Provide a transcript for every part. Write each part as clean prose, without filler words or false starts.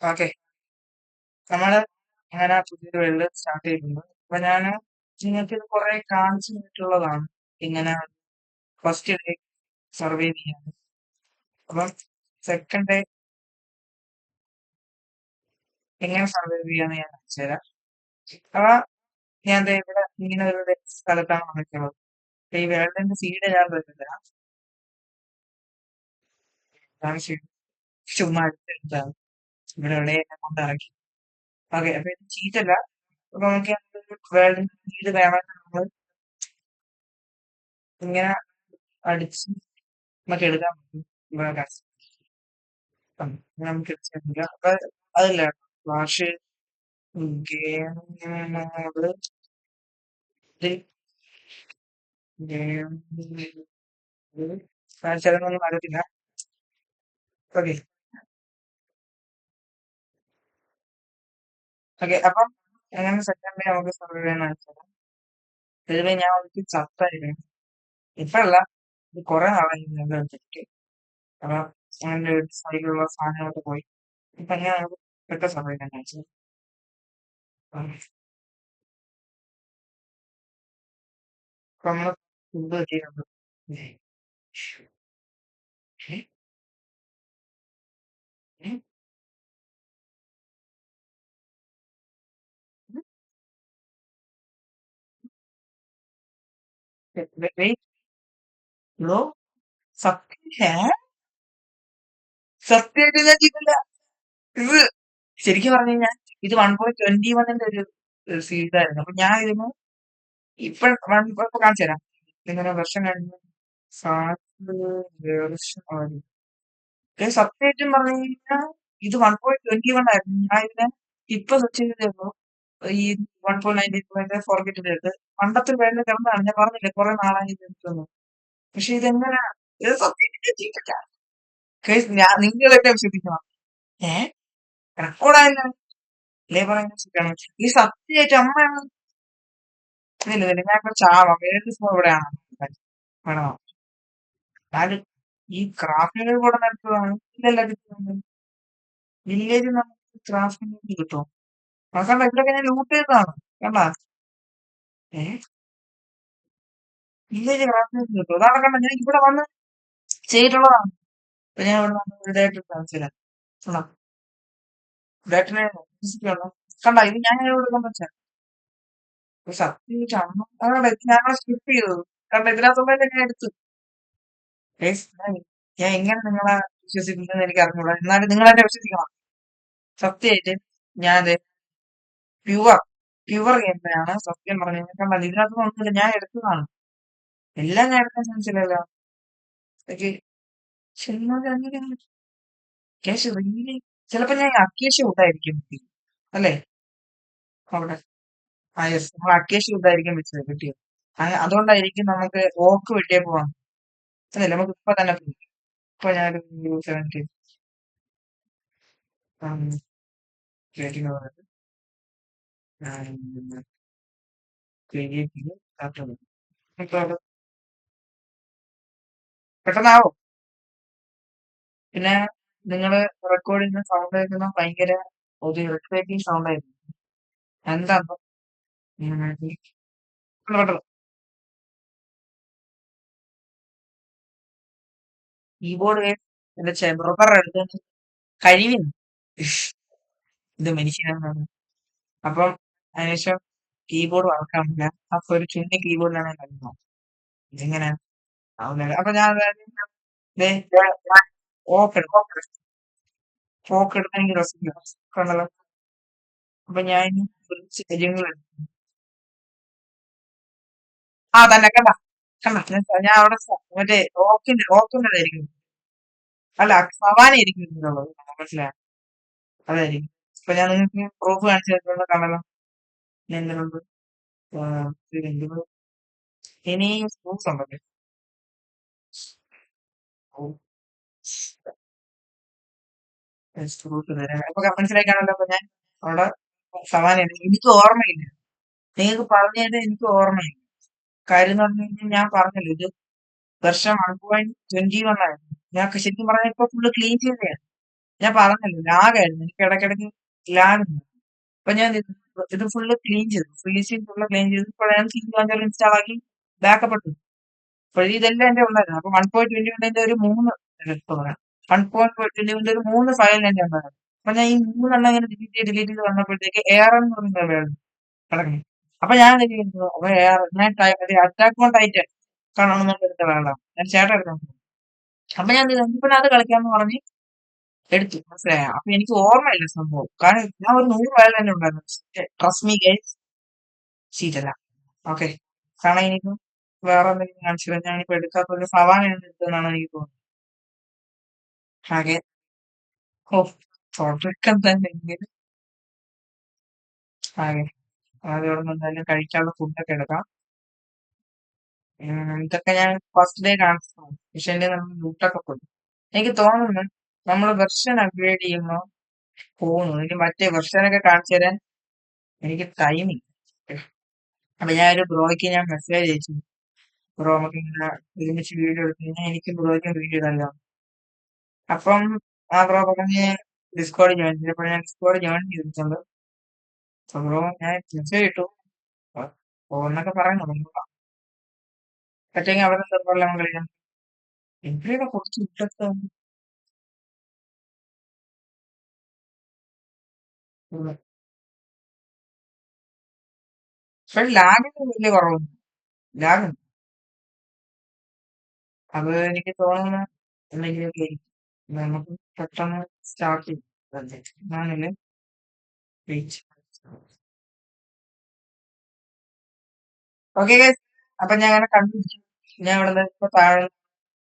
Okay, നമ്മള് അങ്ങനെ പുതിയൊരു വേൾഡ് സ്റ്റാർട്ട് ചെയ്തിട്ടുണ്ട്. അപ്പൊ ഞാന് നിങ്ങൾക്ക് ഇത് കുറെ കാണിച്ചു തന്നിട്ടുള്ളതാണ്. ഇങ്ങനെ ഫസ്റ്റ് ഡേ സർവൈവ് ചെയ്യാൻ. അപ്പം സെക്കൻഡ് ഡേ എങ്ങനെ സർവൈവ് ചെയ്യാന്ന് ഞാൻ കാണിച്ചു തരാം. അപ്പൊ ഞാൻ ദേ ഇവിടെ ഇങ്ങനെ ഒരു സ്ഥലത്താണ് വന്നിട്ടുള്ളത്. അപ്പൊ ഈ വേൾഡിന്റെ സീഡ് ഞാൻ തരുന്നില്ല. അതാണ് സീഡ്. ചുമ്മാ എടുത്തെടുത്താണ് ഇവിടെ എവിടെ എന്നെ കൊണ്ടിറക്കി. ഓക്കെ, അപ്പൊ ഇത് ചീറ്റല്ല. അപ്പൊ നമുക്ക് വേൾഡിന്റെ സീഡ് വേണമെങ്കിൽ നമ്മൾ ഇങ്ങനെ അടിച്ച് നമുക്ക് എടുക്കാൻ പറ്റും. ഇവിടെ കാണിച്ചു തന്നു. നമുക്ക് എടുത്തില്ല. അപ്പൊ അതല്ല ഫ്ലാഷ് ഗെയിം മോഡ് ഗെയിം ചിലതൊന്നും അറിയത്തില്ല. ഓക്കെ ഓക്കെ, അപ്പം എങ്ങനെ സെക്കൻഡ് ഡേ നമുക്ക് സർവൈവ് ചെയ്യാൻ വെച്ചാൽ ഇതിൽ ഞാൻ ഒരിക്കലും ചത്തായിരുന്നു. ഇപ്പഴല്ല, ഇത് കുറെ നാളായി ഞാൻ വെച്ചിട്ട്. അപ്പൊ അങ്ങനെ ഒരു സൈഡിലുള്ള സാധനങ്ങളൊക്കെ പോയി. ഇപ്പൊ ഞാൻ പെട്ടെന്ന് സർവൈവ് ചെയ്യാൻ വെച്ചത്. അപ്പൊ നമ്മള് ഫുഡ് ചെയ്യുന്നുണ്ട്. ബ്രോ, സത്യം സത്യമായിട്ട് ഞാൻ ചെയ്തില്ല. ഇത് ശരിക്കും പറഞ്ഞു കഴിഞ്ഞാൽ ഇത് 1.21 ഒരു സീരീസായിരുന്നു. അപ്പൊ ഞാൻ ഇതിന് ഇപ്പൊ ഇപ്പൊ കാണിച്ചു തരാം. ഇങ്ങനെ വർഷം കഴിഞ്ഞ് സത്യമായിട്ടും പറഞ്ഞു കഴിഞ്ഞാൽ ഇത് 1.21 ആയിരുന്നു. ഞാൻ ഇതിനെ ഇപ്പൊ സെർച്ച് ചെയ്തപ്പോ ഈ 1.19 ഫോർഗെറ്റ് ചെയ്തിട്ട് പണ്ടത്തെ വേൾഡ് കിടന്നാണ്. ഞാൻ പറഞ്ഞില്ലേ കുറെ നാളായി ഇത് എടുത്തെന്ന്. പക്ഷെ ഇതെങ്ങനെ ഇത് സത്യമായിട്ട് ചെയ്തില്ല. Guys, നിങ്ങൾ എന്നെ വിശ്വസിക്കണം. ഏഹ് റെക്കോർഡായില്ല. അല്ലേ പറയുന്നത് ശരിയാണ്. ഈ സത്യമായിട്ട് അമ്മയാണ്. ഇല്ല ഇല്ല, ഞാൻ ഇപ്പൊ ചാവാം. വേൾഡ് സ്കോർ ഇവിടെയാണ്. വേണോ? ഞാൻ ഈ ക്രാഫ്റ്റിംഗ് കൂടെ നടത്തുകയാണ്. ഇല്ലല്ല, കിട്ടുന്നുണ്ട്. വില്ലേജ് നമുക്ക് ക്രാഫ്റ്റിംഗ് കിട്ടും. കണ്ട ഇവിടെയൊക്കെ ഞാൻ ലൂട്ട് ചെയ്തതാണ്. കണ്ട ഏഹ് വില്ലേജ് ക്രാഫ്റ്റിംഗ് കിട്ടും. അതാണ് കണ്ട ഞാൻ ഇവിടെ വന്ന് ചെയ്തിട്ടുള്ളതാണ്. ഇപ്പൊ ഞാൻ ഇവിടെ വന്ന് ഇതായിട്ട് കാണിച്ചുതരാം. കണ്ടോ? ഡേറ്റിനെ വിശ്വസിക്കുള്ളൂ. കണ്ട ഇത് ഞാൻ ഇവിടെ കൊണ്ടുവച്ച സത്യമായിട്ട് അമ്മ അതാണ് ഞാൻ സ്കിപ്പ് ചെയ്തത്. കണ്ട ഇതിനകത്തുള്ള ഞാൻ എടുത്തു. ഗയ്സ്, ഞാൻ എങ്ങനെ നിങ്ങളെ വിശ്വസിക്കുന്നത് എനിക്ക് അറിഞ്ഞൂടാ. എന്നാലും നിങ്ങൾ എന്നെ വിശ്വസിക്കണം. സത്യമായിട്ട് ഞാൻ പ്യുവർ പ്യുവർ ഗെയിമാണ് സത്യം പറഞ്ഞു കഴിഞ്ഞാൽ. കണ്ടത് ഇതിനകത്ത് ഒന്നുമില്ല, ഞാൻ എടുത്തതാണ്. എല്ലാം ഞാൻ എടുക്കാൻ ശ്രമിച്ചില്ലല്ലോ. എനിക്ക് ക്യാഷ് റിയലി ചിലപ്പോ ഞാൻ അക്കേഷ്യ കൂട്ടായിരിക്കും അല്ലേ അവിടെ. ആ യെസ്, നമ്മൾ അക്കേഷ്യ കൂട്ടായിരിക്കും വെച്ചത് കിട്ടിയത്. അതുകൊണ്ടായിരിക്കും നമുക്ക് ഓക്ക് വെട്ടിയേ പോവാം. അതല്ലേ നമുക്ക് ഇപ്പൊ തന്നെ പോയി. ഇപ്പൊ ഞാനൊരു 70 റേറ്റിംഗ് പറയുന്നത് ക്രിയേറ്റീവ് സ്റ്റാർട്ട്. ഇപ്പൊ അത് പെട്ടെന്നാവും. പിന്നെ നിങ്ങള് റെക്കോർഡ് ചെയ്യുന്ന സൗണ്ട് കേൾക്കുന്ന ഭയങ്കര ഒരു ഇറിറ്റേറ്റിംഗ് സൗണ്ട് ആയിരുന്നു. എന്താ കീബോർഡ് എന്റെ ബ്രദർ എടുത്ത് കഴിവിന് ഇത് മനുഷ്യനാണ്. അപ്പം അതിനുശേഷം കീബോർഡ് വർക്കാവില്ല. അപ്പൊ ഒരു ചുണ്ടി കീബോർഡിലാണ് കളിക്കുന്നത്. ഇതിങ്ങനെ ആവുന്നില്ല. അപ്പൊ ഞാൻ ഫോക്ക് എടുത്ത് എനിക്ക് രസിക്കാം. കണ്ടല്ലോ. അപ്പൊ ഞാൻ ഇനി കുറച്ച് കാര്യങ്ങൾ തന്നെ കണ്ട കണ്ട ഞാൻ അവിടെ മറ്റേ ഓക്കിന്റെ അല്ല സവാന ആയിരിക്കും ഇതിനുള്ളത്. മനസ്സിലായോ? അതായിരിക്കും. അപ്പൊ ഞാൻ നിങ്ങൾക്ക് പ്രൂഫ് കാണിച്ചു തരുന്നത് കാണല്ലോ. ഞാൻ എന്തിനുണ്ട് ഇനി പ്രൂഫ് ഉണ്ടല്ലോ. പ്രൂഫ് തരാം. അപ്പൊ മനസ്സിലാക്കാണല്ലോ. അപ്പൊ ഞാൻ അവിടെ സവാന എനിക്ക് ഓർമ്മയില്ല. നിങ്ങൾക്ക് പറഞ്ഞത് എനിക്ക് ഓർമ്മയില്ല. കാര്യം എന്ന് പറഞ്ഞു കഴിഞ്ഞാൽ ഞാൻ പറഞ്ഞല്ലോ ഇത് വെർഷൻ 1.21 ആയിരുന്നു. ഞാൻ ശരിക്കും പറഞ്ഞാൽ ഇപ്പൊ ഫുള്ള് ക്ലീൻ ചെയ്തതാണ്. ഞാൻ പറഞ്ഞല്ലോ ലാഗായിരുന്നു. എനിക്ക് ഇടയ്ക്കിടയ്ക്ക് ലാഗ്. അപ്പൊ ഞാൻ ഇത് ഫുള്ള് ക്ലീൻ ചെയ്തു. ഫ്രീസിൽ ഫുള്ള് ക്ലീൻ ചെയ്ത് ഇപ്പോഴാണ് സി ലോഞ്ചർ ഇൻസ്റ്റാൾ ആക്കി ബാക്കപ്പ് ഇട്ടു. അപ്പോൾ ഇതെല്ലാം എന്റെ ഉണ്ടായിരുന്നു. അപ്പൊ 1.21 ഒരു 3 1.21 ഒരു 3 ഫയൽ എന്റെ ഉണ്ടായിരുന്നു. അപ്പൊ ഞാൻ ഈ 3 ഇങ്ങനെ ഡിലീറ്റ് ചെയ്ത് വന്നപ്പോഴത്തേക്ക് എയർ എന്ന് പറയുന്നത് കിടക്കുന്നു. അപ്പൊ ഞാൻ എന്ത് ചെയ്യുന്നു? അപ്പൊ എയർ ഞാൻ അറ്റാക്ക് ഓൺ ടൈറ്റൻ കാണണമെന്നുള്ള എടുത്ത വേണം. ഞാൻ ചേട്ടൻ എടുക്കാൻ പോകും. അപ്പൊ ഞാൻ എന്ത് ചെയ്തു? ഇപ്പൊ അത് കളിക്കാന്ന് പറഞ്ഞ് എടുത്തു. മനസ്സിലായോ? അപ്പൊ എനിക്ക് ഓർമ്മയില്ല സംഭവം. കാരണം ഞാൻ ഒരു 100 ഫയൽ തന്നെ ഉണ്ടായിരുന്നു. ട്രസ്റ്റ് മീ ഗൈസ്, ചെയ്തല്ല. ഓക്കെ. കാരണം ഇനിയിപ്പം വേറെ എന്തെങ്കിലും കാണിച്ചു കഴിഞ്ഞാൽ ഞാനിപ്പോ എടുക്കാത്ത ഒരു സവാനയാണ് എടുത്തതെന്നാണ് എനിക്ക് തോന്നുന്നത്. ആകെ ഓ തുടക്കം തന്നെ ഇങ്ങനെ ആകെ ആദ്യം ഇവിടെ നിന്ന് എന്തായാലും കഴിക്കാനുള്ള ഫുഡൊക്കെ എടുക്കാം. ഇതൊക്കെ ഞാൻ ഫസ്റ്റ് ഡേ കാണിച്ചു. പക്ഷെ എന്റെ നമ്മൾ ലൂട്ടൊക്കെ പോയി. എനിക്ക് തോന്നുന്നു നമ്മൾ വെർഷൻ അപ്ഗ്രേഡ് ചെയ്യുമ്പോൾ പോകുന്നു. ഇനി മറ്റേ വെർഷനൊക്കെ കാണിച്ചു തരാൻ എനിക്ക് ടൈമില്ല. അപ്പൊ ഞാൻ ഒരു ബ്രോയ്ക്ക് ഞാൻ മെസ്സേജ് അയച്ചു. ബ്രോ നമുക്ക് ഇങ്ങനെ ഒരുമിച്ച് വീഡിയോ എടുത്തു കഴിഞ്ഞാൽ എനിക്ക് ബ്രോയ്ക്കും വീഡിയോ ഇടല്ലോ. അപ്പം ആ ബ്രോ പറഞ്ഞ് ഡിസ്കോഡ് ജോയിൻ ചെയ്തപ്പോൾ ഞാൻ ഡിസ്കോഡ് ജോയിൻ ചെയ്തിട്ടുണ്ട്. അപ്പൊ ബ്രോ ഞാൻ മെസ്സേജ് ഇട്ടു. എന്നൊക്കെ പറയുന്നു. പറ്റുമെങ്കിൽ അവിടെ സെർവറിൽ കളിക്കാം. എവിടെയൊക്കെ കുറച്ച് വിട്ടൊക്കെ പക്ഷെ ലാഗിന് വലിയ കുറവൊന്നും ലാഗ് അത് എനിക്ക് തോന്നുന്നു എന്തെങ്കിലുമൊക്കെ ആയിരിക്കും. നമുക്ക് പെട്ടെന്ന് സ്റ്റാർട്ട് ചെയ്യും. ഞാനില്ലേ വെയിറ്റ്. ഓക്കെ ഗൈസ്, അപ്പൊ ഞാൻ അങ്ങനെ കണ്ടുപിടിച്ചു. ഞാൻ ഇവിടെ ഇപ്പൊ താഴെ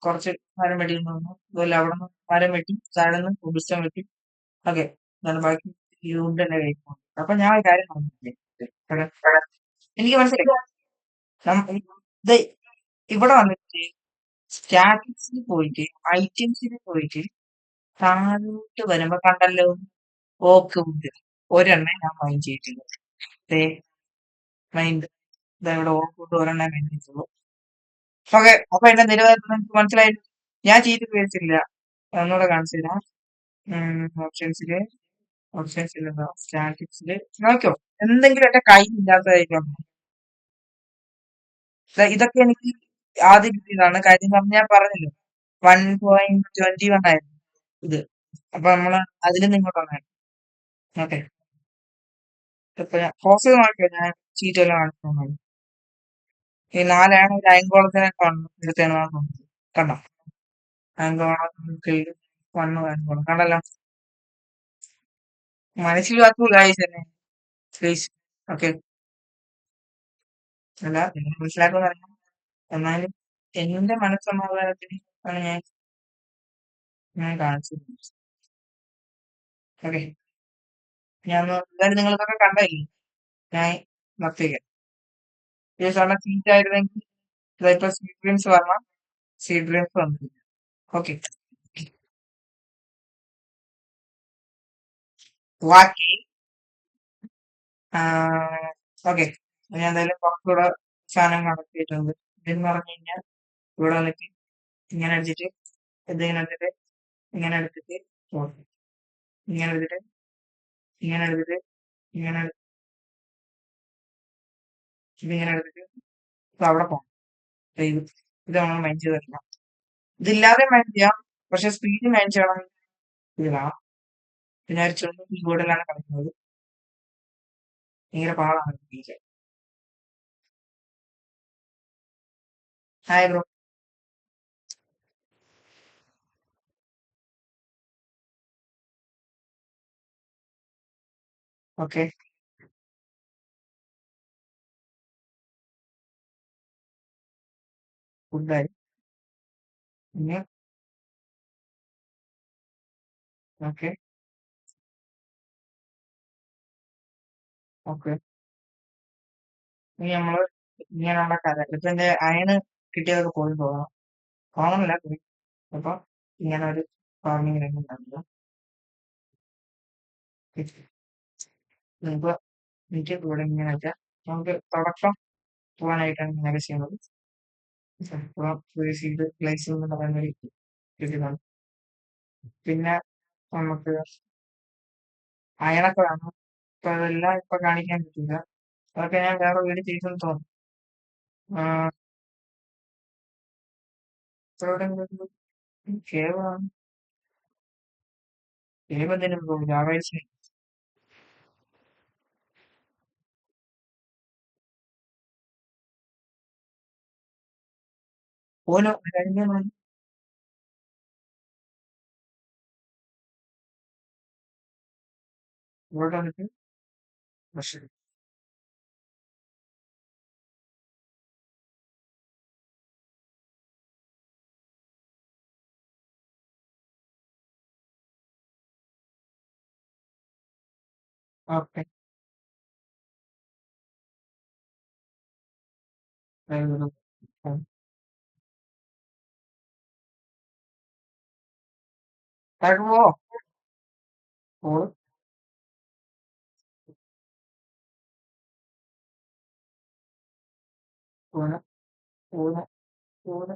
കുറച്ച് മരം വെട്ടി വന്നു. അതുപോലെ അവിടെ നിന്ന് മരം വെട്ടി താഴെ നിന്ന് കുടിച്ചാൻ വെട്ടി. ഓക്കെ, ഞാൻ ബാക്കി യൂണ്ട് തന്നെ കഴിക്കും. അപ്പൊ ഞാൻ ഒരു കാര്യം പറഞ്ഞില്ലേ, എനിക്ക് മനസ്സിലായി. ഇത് ഇവിടെ വന്നിട്ട് സ്റ്റാറ്റിക്സിൽ പോയിട്ട് ഐറ്റംസിൽ പോയിട്ട് താഴോട്ട് വരുമ്പോ കണ്ടല്ലോ ഓക്ക് ഉണ്ട്. ഒരെണ്ണം ഞാൻ മൈൻഡ് ചെയ്തിട്ടുള്ളൂ. മൈൻഡ് ഇവിടെ ഓക്ക് ഉണ്ട്, ഒരെണ്ണം മൈൻഡ് ചെയ്തിട്ടുള്ളൂ. ഓക്കെ, അപ്പൊ എന്റെ നിലവാരത്തിൽ നിങ്ങൾക്ക് മനസ്സിലായി. ഞാൻ ചെയ്ത് പേരിച്ചില്ല. ഒന്നുകൂടെ കാണിച്ചു തരാം. ഓപ്ഷൻസില് ഓപ്ഷൻസിലെന്താ സ്റ്റാറ്റിക്സില് നോക്കിയോ, എന്തെങ്കിലും എന്റെ കയ്യിലില്ലാത്തതായിരിക്കും. ഇതൊക്കെ എനിക്ക് ആദ്യം കിട്ടിയതാണ്. കാര്യം പറഞ്ഞ് ഞാൻ പറഞ്ഞല്ലോ 1.21 ആയിരുന്നു ഇത്. അപ്പൊ നമ്മള് അതിൽ നിന്ന് ഇങ്ങോട്ട് വന്നായിരുന്നു. ഓക്കെ, ഇപ്പൊ ഞാൻ ക്ലോസ് ചെയ്ത് നോക്കിയോ, ഞാൻ ചീറ്റ് എല്ലാം കാണിച്ചു. ഈ 4 ഒരു അയങ്കോളത്തിനെ എടുത്തേണ് തോന്നുന്നത്. കണ്ടോ, അയങ്കോളം വണ്ണു അയങ്കോളം കണ്ടല്ലോ. മനസ്സിലാക്കൂ ഗായ്സ് തന്നെ പ്ലീസ്. ഓക്കെ, അല്ല നിങ്ങൾ മനസ്സിലാക്കുമെന്ന് അറിയാം. എന്നാലും എന്റെ മനസ്സമാധാനത്തിന് ആണ് ഞാൻ ഞാൻ കാണിച്ചത്. ഓക്കെ, ഞാൻ എന്തായാലും നിങ്ങൾ ഇതൊക്കെ കണ്ടല്ലേ, ഞാൻ നിർത്തിയേക്കാം. ഈ സാറിന് സീറ്റ് ആയിരുന്നെങ്കിൽ ഇതായിപ്പോ സീഡ് ഡ്രീംസ് പറഞ്ഞ സീഡ് ഡ്രീംസ് വന്നില്ല. ഓക്കെ, ബാക്കി ഓക്കെ, ഞാൻ എന്തായാലും കുറച്ചുകൂടെ സാധനം കണക്ട് ഇതെന്ന് പറഞ്ഞു കഴിഞ്ഞാൽ ഇവിടെ വന്നിട്ട് ഇങ്ങനെ അടിച്ചിട്ട് ഇതിങ്ങനെ എടുത്തിട്ട് ഇങ്ങനെ എടുത്തിട്ട് പോകണം. ഇങ്ങനെ എടുത്തിട്ട് ഇങ്ങനെ എടുത്തിട്ട് ഇങ്ങനെ ഇതിങ്ങനെ എടുത്തിട്ട് ഇത് അവിടെ പോകണം. ഇത് ഇത് നമ്മൾ മൈൻഡ് ചെയ്തിട്ടില്ല. ഇതില്ലാതെ മൈൻഡ് ചെയ്യാം, പക്ഷെ സ്പീഡ് മൈൻഡ് ചെയ്യണം. ഇതിലാണ് പിന്നെ ഒരു ചെറിയ കീബോർഡിലാണ് കളിക്കുന്നത്. ഭയങ്കര പാടാണ് കളിക്കാൻ. Hi bro. ഓക്കെ, ഫുഡായി. പിന്നെ ഓക്കെ ഓക്കെ, ഇനി നമ്മള് ഇങ്ങനെയുള്ള കഥ ഇപ്പൊ എന്റെ അയണ് കിട്ടിയതൊക്കെ പോയി തോന്നണം. തോന്നണില്ല പോയി. അപ്പൊ ഇങ്ങനെ ഒരു ഫാർമിംഗ് രംഗം ഉണ്ടാക്കുക. നമുക്ക് എനിക്ക് ഇവിടെ ഇങ്ങനെ വെച്ചാൽ നമുക്ക് തുടക്കം പോകാനായിട്ടാണ് ഇങ്ങനെ ചെയ്യുന്നത്. സീഡ് പ്ലേസിംഗ് എന്ന് പറയുന്ന ഒരു ഇതാണ്. പിന്നെ നമുക്ക് അയണൊക്കെ വേണം. ഇപ്പൊ അതെല്ലാം ഇപ്പൊ കാണിക്കാൻ പറ്റില്ല. അതൊക്കെ ഞാൻ വേറെ വീട് ചെയ്തെന്ന് തോന്നുന്നു. ആ, എവിടെയെങ്കിലും കേവ് കേവ് എന്തിനും പോകും ഞായറാഴ്ച. ഓനോ കഴിഞ്ഞ ഇവിടെ വന്നിട്ട് പക്ഷേ ഓക്കെ താഴോട്ട് പോവോ പോണ് പോണ് പോണ്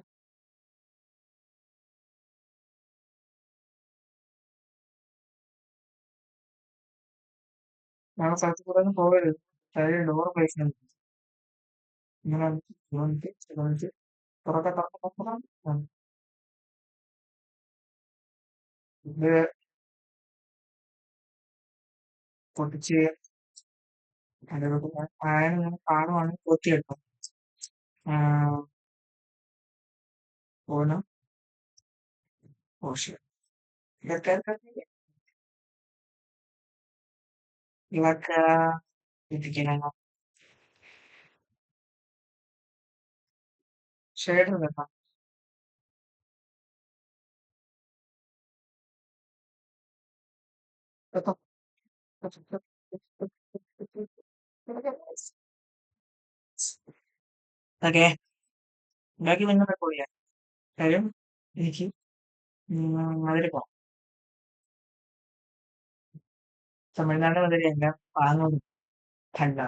ഞങ്ങളുടെ സ്ഥലത്ത് കൂടെ ഒന്നും പോകരുത്. താഴെ ഡോർ പ്ലേസ് ഇങ്ങനെ വന്നിട്ട് വന്നിട്ട് തുറക്കെ തുറക്കണം. ഇത് പൊട്ടിച്ച് അതേപോലെ ആയാലും ഇങ്ങനെ കാണുവാണെങ്കിൽ കൊത്തിയെടുക്കും. പോണം പോഷൻ ഇതൊക്കെ ഇവർക്ക് ഇരിക്കണം ഷെയ്ഡ് വെക്കാം. ഓക്കെ ബാക്കി നിങ്ങളുടെ പോയാ കാര്യം എനിക്ക് അതിൽ പോകാം. തമിഴ്നാട് മുതലല്ല വാങ്ങും കണ്ട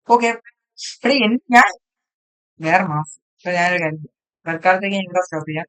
ഓക്കെ എടി ഞാൻ വേറെ മാസം ഇപ്പൊ ഞാനൊരു കാര്യം ചെയ്യാം. തൽക്കാലത്തേക്ക് ഞാൻ ഇവിടെ സ്റ്റോപ്പ് ചെയ്യാം.